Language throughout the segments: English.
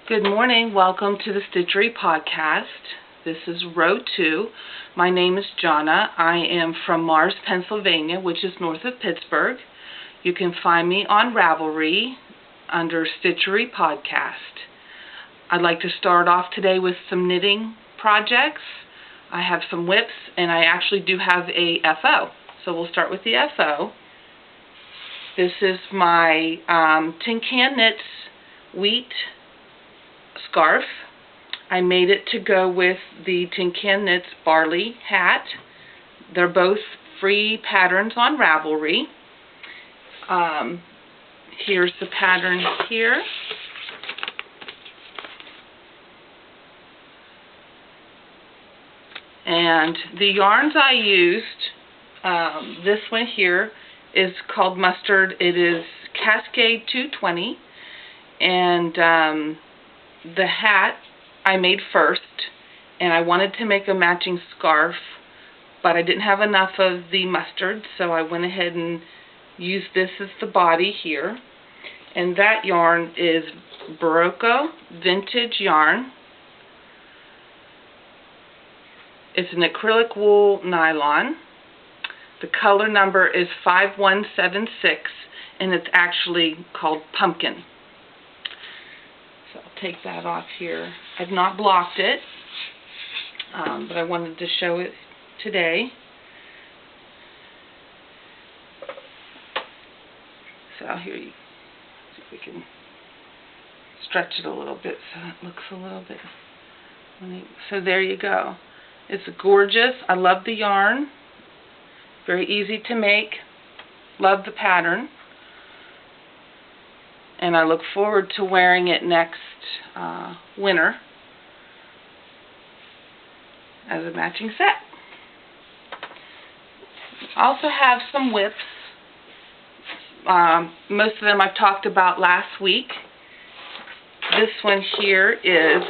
Good morning. Welcome to the Stitchery Podcast. This is row 2. My name is Jonna. I am from Mars, Pennsylvania, which is north of Pittsburgh. You can find me on Ravelry under Stitchery Podcast. I'd like to start off today with some knitting projects. I have some whips, and I actually do have a FO. So we'll start with the FO. This is my Tin Can Knits wheat scarf. I made it to go with the Tin Can Knits barley hat. They're both free patterns on Ravelry. Here's the pattern here. And the yarns I used, this one here is called Mustard. It is Cascade 220, and the hat I made first, and I wanted to make a matching scarf, but I didn't have enough of the mustard, so I went ahead and used this as the body here. And that yarn is Barocco Vintage yarn. It's an acrylic wool nylon. The color number is 5176, and it's actually called Pumpkin. So I'll take that off here. I've not blocked it, but I wanted to show it today. So here, see if we can stretch it a little bit so it looks a little bit. So there you go. It's gorgeous. I love the yarn. Very easy to make. Love the pattern. And I look forward to wearing it next winter as a matching set. I also have some whips. Most of them I've talked about last week. This one here is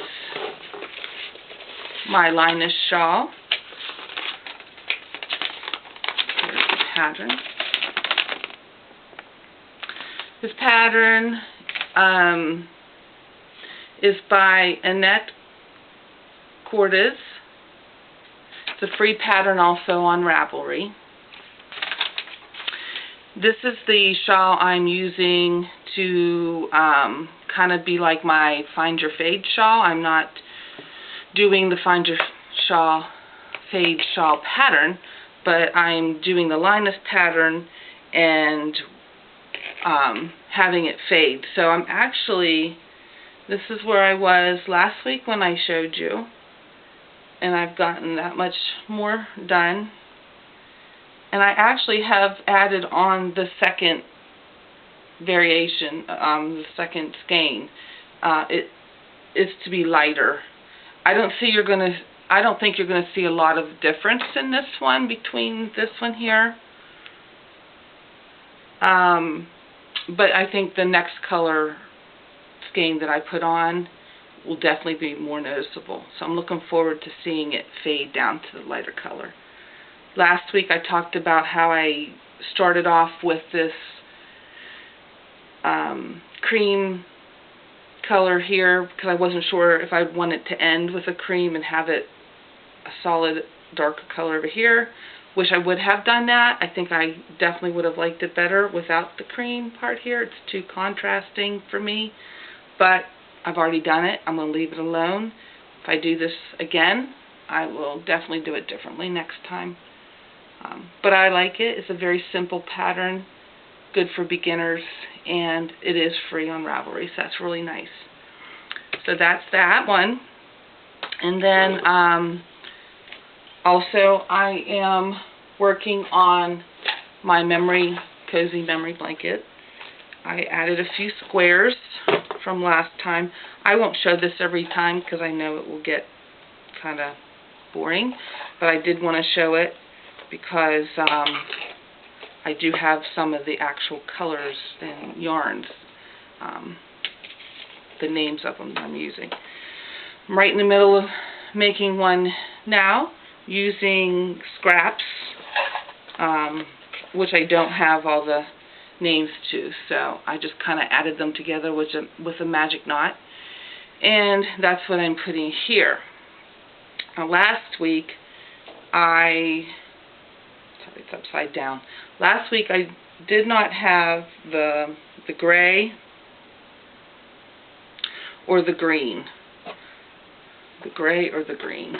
my Lioness Shawl. Here's the pattern. This pattern is by Annette Cordes. It's a free pattern also on Ravelry. This is the shawl I'm using to kind of be like my Find Your Fade shawl. I'm not doing the Find Your Fade shawl pattern, but I'm doing the Lioness pattern and having it fade. So I'm actually, this is where I was last week when I showed you, and I've gotten that much more done. And I actually have added on the second variation, the second skein. It is to be lighter. I don't think you're gonna see a lot of difference in this one between this one here. But I think the next color skein that I put on will definitely be more noticeable. So I'm looking forward to seeing it fade down to the lighter color. Last week I talked about how I started off with this cream color here because I wasn't sure if I wanted to end with a cream and have it a solid darker color over here. Wish I would have done that. I think I definitely would have liked it better without the cream part here. It's too contrasting for me, but I've already done it. I'm going to leave it alone. If I do this again, I will definitely do it differently next time. But I like it. It's a very simple pattern, good for beginners, and it is free on Ravelry, so that's really nice. So that's that one. And then also, I am working on my cozy memory blanket. I added a few squares from last time. I won't show this every time because I know it will get kind of boring, but I did want to show it because I do have some of the actual colors and yarns, the names of them that I'm using. I'm right in the middle of making one now, using scraps, which I don't have all the names to, so I just kind of added them together with a magic knot. And that's what I'm putting here. Now last week sorry, it's upside down. Last week I did not have the gray or the green. The gray or the green.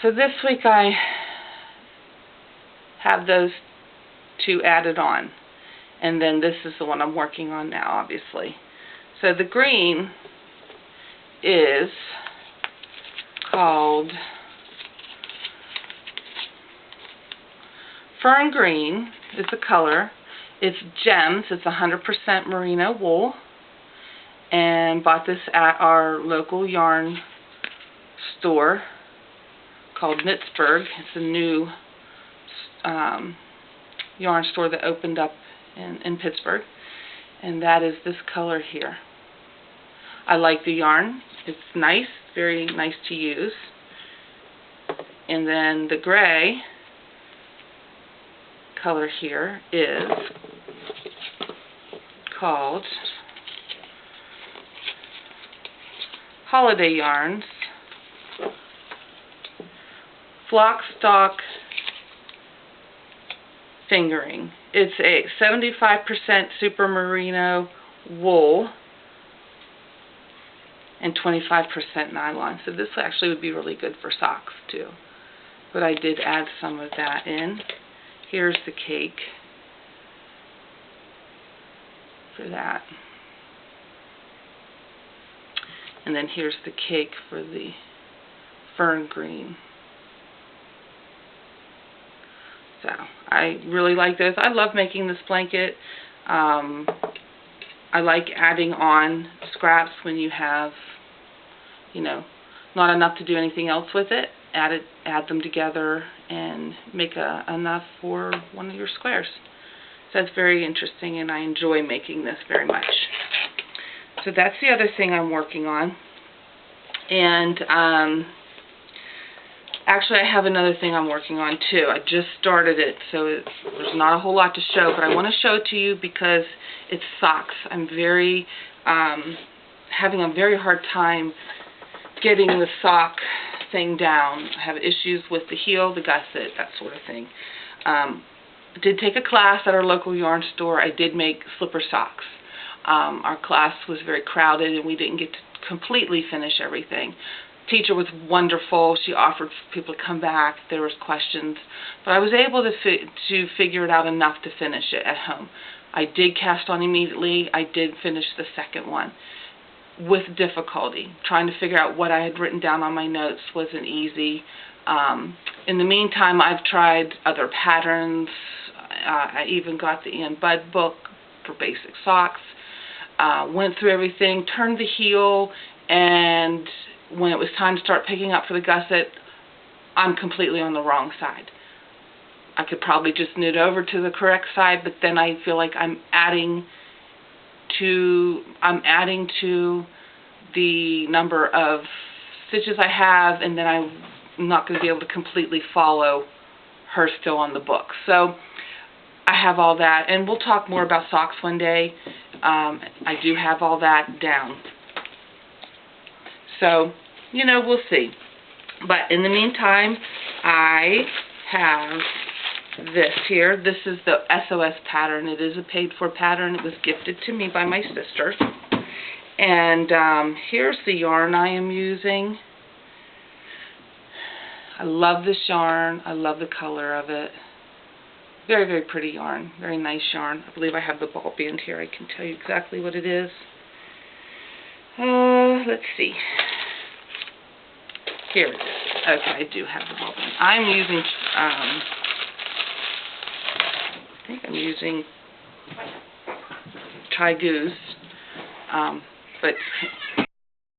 So this week I have those two added on. And then this is the one I'm working on now, obviously. So the green is called Fern Green is the color. It's gems. It's 100% merino wool. And bought this at our local yarn store called Knitsburg. It's a new yarn store that opened up in Pittsburgh. And that is this color here. I like the yarn. It's nice, very nice to use. And then the gray color here is called Holiday Yarns Flock Stock Fingering. It's a 75% super merino wool and 25% nylon. So this actually would be really good for socks too. But I did add some of that in. Here's the cake for that. And then here's the cake for the fern green. So I really like this. I love making this blanket. I like adding on scraps when you have, you know, not enough to do anything else with it. Add them together and make enough for one of your squares. So that's very interesting, and I enjoy making this very much. So that's the other thing I'm working on. And actually I have another thing I'm working on too. I just started it, so there's not a whole lot to show, but I want to show it to you because it's socks. I'm having a very hard time getting the sock thing down. I have issues with the heel, the gusset, that sort of thing. Did take a class at our local yarn store. I did make slipper socks. Our class was very crowded and we didn't get to completely finish everything. Teacher was wonderful. She offered people to come back if there was questions, but I was able to figure it out enough to finish it at home. I did cast on immediately. I did finish the second one with difficulty. Trying to figure out what I had written down on my notes wasn't easy. In the meantime, I've tried other patterns. I even got the Ian Budd book for basic socks. Went through everything, turned the heel, and when it was time to start picking up for the gusset, I'm completely on the wrong side. I could probably just knit over to the correct side, but then I feel like I'm adding to the number of stitches I have, and then I'm not going to be able to completely follow her still on the book. So I have all that, and we'll talk more about socks one day. I do have all that down. So, you know, we'll see. But in the meantime, I have this here. This is the SOS pattern. It is a paid-for pattern. It was gifted to me by my sister. And here's the yarn I am using. I love this yarn. I love the color of it. Very, very pretty yarn. Very nice yarn. I believe I have the ball band here. I can tell you exactly what it is. Let's see. Here it is. Okay, I do have the ball band. I'm using, I think I'm using Tri Goose, but